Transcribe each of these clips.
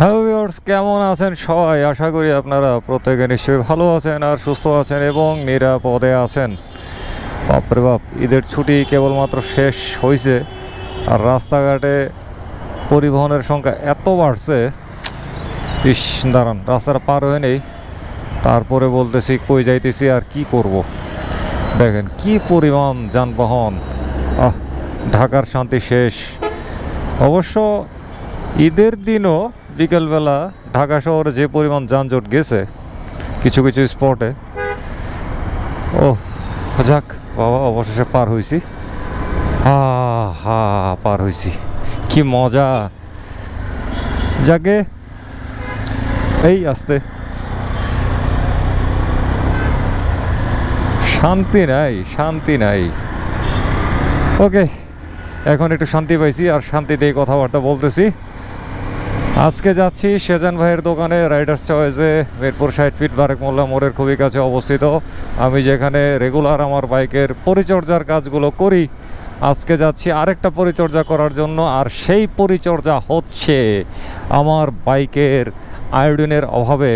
Hello viewers, কেমন আছেন সবাই? আশা করি আপনারা প্রত্যেকে নিশ্চয়ই ভালো আছেন আর সুস্থ আছেন এবং নিরাপদে আছেন। বাপরে বাপ, ঈদের ছুটি কেবলমাত্র শেষ হয়েছে আর রাস্তাঘাটে পরিবহনের সংখ্যা এত বাড়ছে। ইস, দাঁড়ান, রাস্তাটা পার হয়ে নেই, তারপরে বলতেছি কই যাইতেছি আর কি করব। দেখেন কি পরিমাণ যানবাহন। ঢাকার শান্তি শেষ। অবশ্য ঈদের দিনও বিকেলবেলা ঢাকা শহরে যে পরিমাণ যানজট গেছে কিছু কিছু স্পটে, ও যাক বাবা, অবশেষে পার হয়েছি। পার হয়েছি, কি মজা। যাকে এই আসতে শান্তি নাই, শান্তি নাই। ওকে, এখন একটু শান্তি পাইছি আর শান্তি দিয়ে কথাবার্তা বলতেছি। আজকে যাচ্ছি সেজান ভাইয়ের দোকানে, রাইডার্স চয়েসে, মিরপুর 60 ফিট বারেক মোল্লা মোড়ের খুবই কাছে অবস্থিত। আমি যেখানে রেগুলার আমার বাইকের পরিচর্যার কাজগুলো করি, আজকে যাচ্ছি আরেকটা পরিচর্যা করার জন্য। আর সেই পরিচর্যা হচ্ছে আমার বাইকের আয়োডিনের অভাবে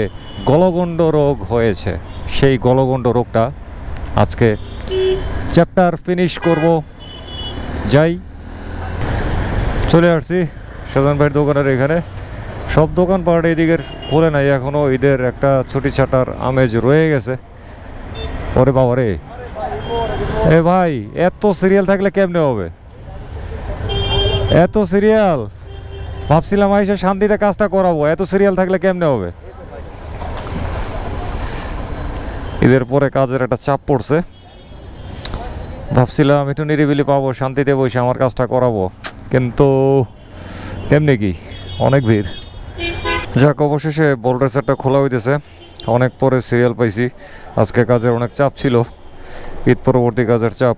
গলগণ্ড রোগ হয়েছে। সেই গলগণ্ড রোগটা আজকে চ্যাপ্টার ফিনিশ করব। যাই, চলে আসছি সেজান ভাইয়ের দোকানের এখানে। সব দোকানপাট এদিকের খোলে নাই এখনও, ঈদের একটা ছুটি ছাটার আমেজ রয়ে গেছে। ওরে বাবা রে, এ ভাই, এত সিরিয়াল থাকলে কেমনে হবে? এত সিরিয়াল, ভাবছিলাম আইসা শান্তিতে কাজটা করাবো, এত সিরিয়াল থাকলে কেমনে হবে? ঈদের পরে কাজের একটা চাপ পড়ছে, ভাবছিলাম একটু নিরিবিলি পাবো, শান্তিতে বসে আমার কাজটা করাবো, কিন্তু কেমনে কি, অনেক ভিড়। যাক, অবশেষে বোল্ট রেসারটা খোলা হইতেছে, অনেক পরে সিরিয়াল পাইছি। আজকে কাজের অনেক চাপ ছিল, ঈদ পরবর্তী কাজের চাপ।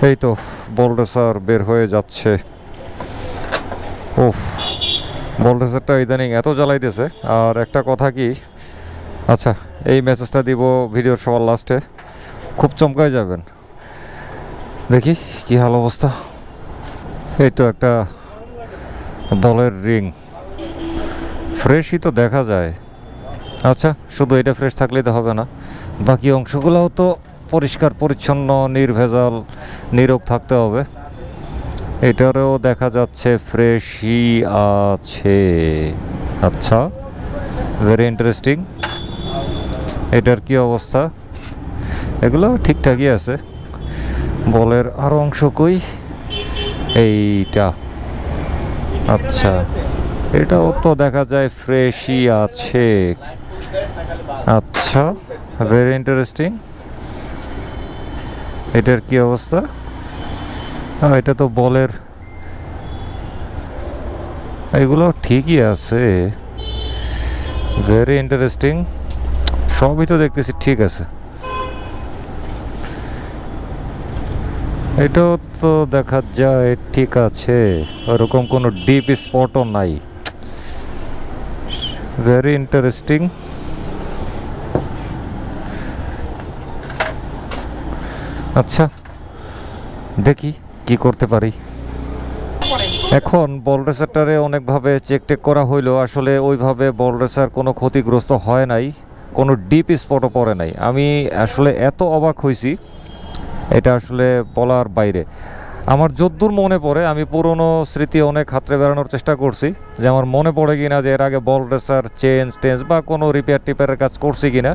এই তো বোল্ট রেসার বের হয়ে যাচ্ছে। বোল্ট রেসারটা ইদানিং এত জ্বালাইতেছে। আর একটা কথা কি, আচ্ছা এই মেসেজটা দিব ভিডিওর সবার লাস্টে, খুব চমকায় যাবেন। দেখি কি হাল অবস্থা। এই তো একটা বলের রিং, ফ্রেশই তো দেখা যায়। আচ্ছা, শুধু এটা ফ্রেশ থাকলেই তো হবে না, বাকি অংশগুলোও তো পরিষ্কার পরিচ্ছন্ন, নির্ভেজাল, নিরোগ থাকতে হবে। এটারও দেখা যাচ্ছে ফ্রেশই আছে। আচ্ছা, ভেরি ইন্টারেস্টিং। এটার কি অবস্থা? এগুলো ঠিকঠাকই আছে। বলের আরও অংশ কই? এইটা, আচ্ছা, এটাও তো দেখা যায় ফ্রেশই আছে। আচ্ছা, ভেরি ইন্টারেস্টিং। এটার কি অবস্থা? এটা তো বলের, এগুলো ঠিকই আছে। ভেরি ইন্টারেস্টিং, সবই তো দেখতেছি ঠিক আছে। এটাও তো দেখা যায় ঠিক আছে, ওরকম কোনো ডিপ স্পটও নাই। Very interesting. আচ্ছা, দেখি কি করতে পারি। এখন বল রেসারটারে অনেকভাবে চেক টেক করা হইলো, আসলে ওইভাবে বল রেসার কোনো ক্ষতিগ্রস্ত হয় নাই, কোনো ডিপ স্পটও পড়ে নাই। আমি আসলে এত অবাক হয়েছি, এটা আসলে বলার বাইরে। আমার যদ্দূর মনে পড়ে, আমি পুরনো স্মৃতি অনেক হাতড়ে বেড়ানোর চেষ্টা করছি যে আমার মনে পড়ে কিনা যে এর আগে বল রেসার চেঞ্জ বা কোনো রিপেয়ার টিপেয়ারের কাজ করছি কিনা।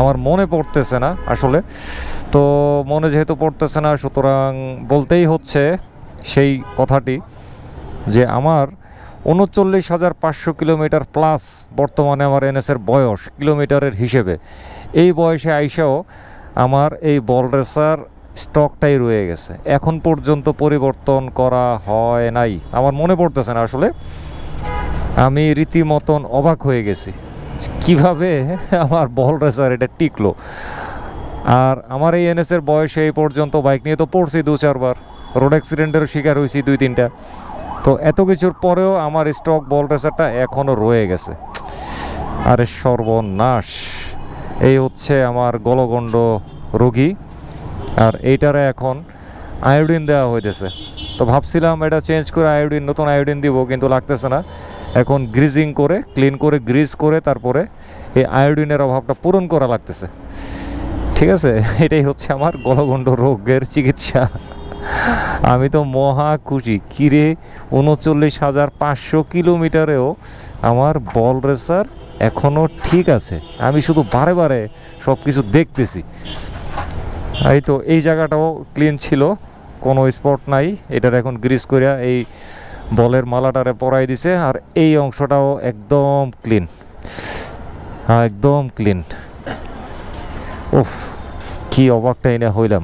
আমার মনে পড়তেছে না আসলে। তো মনে যেহেতু পড়তেছে না, সুতরাং বলতেই হচ্ছে সেই কথাটি যে আমার 39,500 কিলোমিটার প্লাস বর্তমানে আমার এনএসের বয়স কিলোমিটারের হিসেবে। এই বয়সে আইসাও আমার এই বল রেসার স্টকটাই রয়ে গেছে, এখন পর্যন্ত পরিবর্তন করা হয় নাই। আমার মনে পড়তেছে না আসলে, আমি রীতিমতন অবাক হয়ে গেছি কিভাবে আমার বল রেসার এটা টিকলো। আর আমার এই এনএসের বয়সে এই পর্যন্ত বাইক নিয়ে তো পড়ছি 2-4 বার, রোড অ্যাক্সিডেন্টের শিকার হয়েছি 2-3টা। তো এত কিছুর পরেও আমার স্টক বল রেসারটা এখনও রয়ে গেছে। আরে সর্বনাশ, এই হচ্ছে আমার গলগণ্ড রোগী। আর এইটারে এখন আয়োডিন দেওয়া হইতেছে। তো ভাবছিলাম এটা চেঞ্জ করে আয়োডিন, নতুন আয়োডিন দিব, কিন্তু লাগতেছে না। এখন গ্রিজিং করে ক্লিন করে গ্রিজ করে তারপরে এই আয়োডিনের অভাবটা পূরণ করা লাগতেছে। ঠিক আছে, এটাই হচ্ছে আমার গলগণ্ড রোগের চিকিৎসা। আমি তো মহা খুশি। কিরে 39,500 কিলোমিটারেও আমার বল রেসার এখনও ঠিক আছে। আমি শুধু বারে বারে সব কিছু দেখতেছি। এই তো এই জায়গাটাও ক্লিন ছিল, কোনো স্পট নাই। এটার এখন গ্রিজ করিয়া এই বলের মালাটারে পরাই দিছে, আর এই অংশটাও একদম ক্লিন, হ্যাঁ একদম ক্লিন। উফ, কি অবাকটাই না হইলাম।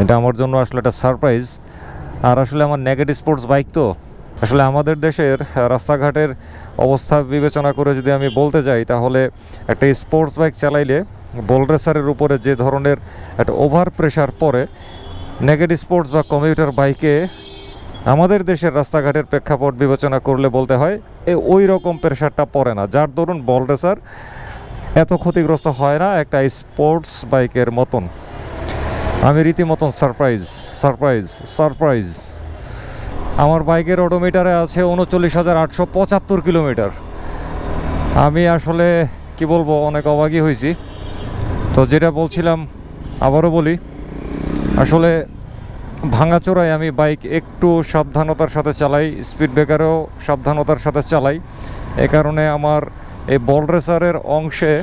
এটা আমার জন্য আসলে একটা সারপ্রাইজ। আর আসলে আমার নেগেটিভ স্পোর্টস বাইক তো, আসলে আমাদের দেশের রাস্তাঘাটের অবস্থা বিবেচনা করে যদি আমি বলতে যাই, তাহলে একটা স্পোর্টস বাইক চালাইলে বল রেসারের উপরে যে ধরনের একটা ওভার প্রেশার পড়ে, নেগেটিভ স্পোর্টস বা কমিউটার বাইকে আমাদের দেশের রাস্তাঘাটের প্রেক্ষাপট বিবেচনা করলে বলতে হয় ওই রকম প্রেশারটা পড়ে না, যার দরুন বল রেসার এত ক্ষতিগ্রস্ত হয় না একটা স্পোর্টস বাইকের মতন। আমি রীতিমতন সারপ্রাইজ। আমার বাইকের অডোমিটারে আছে 39,875 কিলোমিটার। আমি আসলে কি বলবো, অনেক অবাকই হয়েছি। তো যেটা বলছিলাম আবারও বলি, আসলে ভাঙাচোরায় আমি বাইক একটু সাবধানতার সাথে চালাই, স্পিড ব্রেকারেও সাবধানতার সাথে চালাই। এ কারণে আমার এই বল রেসারের অংশে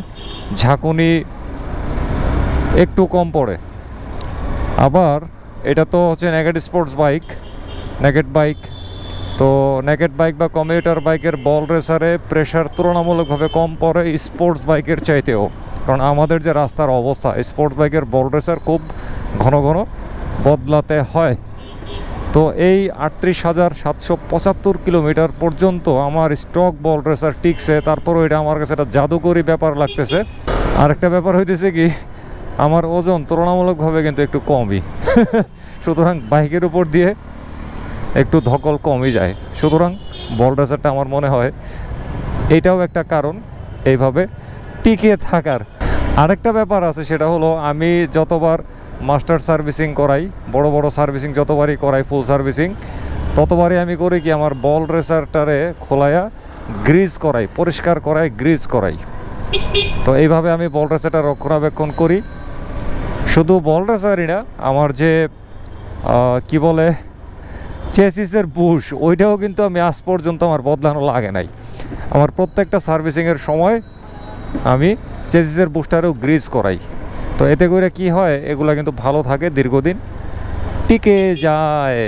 ঝাঁকুনি একটু কম পড়ে। আবার এটা তো হচ্ছে নেগেট স্পোর্টস বাইক, নেগেট বাইক। তো নেগেট বাইক বা কমিউটার বাইকের বল রেসারে প্রেশার তুলনামূলকভাবে কম পড়ে স্পোর্টস বাইকের চাইতেও, কারণ আমাদের যে রাস্তার অবস্থা, স্পোর্টস বাইকের বল রেসার খুব ঘন ঘন বদলাতে হয়। তো এই 38,775 কিলোমিটার পর্যন্ত আমার স্টক বল রেসার টিকছে। তারপরও এটা আমার কাছে একটা জাদুকরি ব্যাপার লাগতেছে। আরেকটা ব্যাপার হইতেছে কি, আমার ওজন তুলনামূলকভাবে কিন্তু একটু কমই, সুতরাং বাইকের উপর দিয়ে একটু ধকল কমই যায়। সুতরাং বল রেসারটা আমার মনে হয় এইটাও একটা কারণ এইভাবে টিকে থাকার। আরেকটা ব্যাপার আছে, সেটা হলো আমি যতবার মাস্টার সার্ভিসিং করাই, বড় বড় সার্ভিসিং যতবারই করাই, ফুল সার্ভিসিং, ততবারই আমি করি কি, আমার বল রেসারটারে খোলাইয়া গ্রিজ করাই, পরিষ্কার করাই, গ্রিজ করাই। তো এইভাবে আমি বল রেসারটা রক্ষণাবেক্ষণ করি। শুধু বল রেসারই না, আমার যে কি বলে চেসিসের বুশ, ওইটাও কিন্তু আমি আজ পর্যন্ত আমার বদলানো লাগে নাই। আমার প্রত্যেকটা সার্ভিসিংয়ের সময় আমি চেসিসের বুশটারেও গ্রিজ করাই। তো এতে করে কি হয়, এগুলা কিন্তু ভালো থাকে, দীর্ঘদিন টিকে যায়।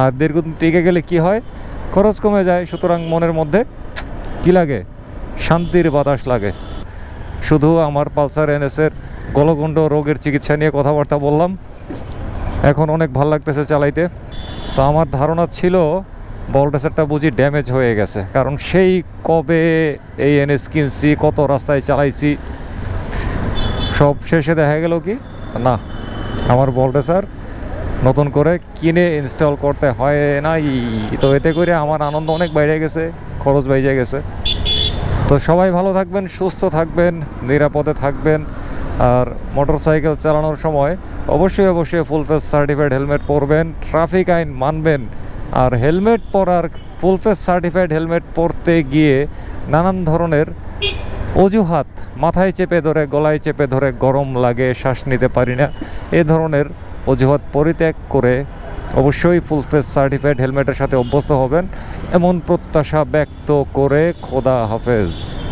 আর দীর্ঘদিন টিকে গেলে কি হয়, খরচ কমে যায়। সুতরাং মনের মধ্যে কি লাগে, শান্তির বাতাস লাগে। শুধু আমার পালসার এনএসের গলগণ্ড রোগের চিকিৎসা নিয়ে কথাবার্তা বললাম, এখন অনেক ভালো লাগতেছে চালাইতে। তো আমার ধারণা ছিল বল রেসারটা বুঝি ড্যামেজ হয়ে গেছে, কারণ সেই কবে এই এনএস কিনছি, কত রাস্তায় চালাইছি, সব শেষে দেখা গেল কি না, আমার বল রেসার নতুন করে কিনে ইনস্টল করতে হয় নাই। তো এতে করে আমার আনন্দ অনেক বেড়ে গেছে, খরচ বেড়ে গেছে। তো সবাই ভালো থাকবেন, সুস্থ থাকবেন, নিরাপদে থাকবেন। আর মোটরসাইকেল চালানোর সময় অবশ্যই ফুল ফেস সার্টিফাইড হেলমেট পরবেন, ট্রাফিক আইন মানবেন। আর হেলমেট পরার, ফুল ফেস সার্টিফাইড হেলমেট পরতে গিয়ে নানান ধরনের অজুহাত, মাথায় চেপে ধরে, গলায় চেপে ধরে, গরম লাগে, শ্বাস নিতে পারি না, এ ধরনের অজুহাত পরিত্যাগ করে অবশ্যই ফুল ফেস সার্টিফাইড হেলমেটের সাথে অভ্যস্ত হবেন, এমন প্রত্যাশা ব্যক্ত করে খোদা হাফেজ।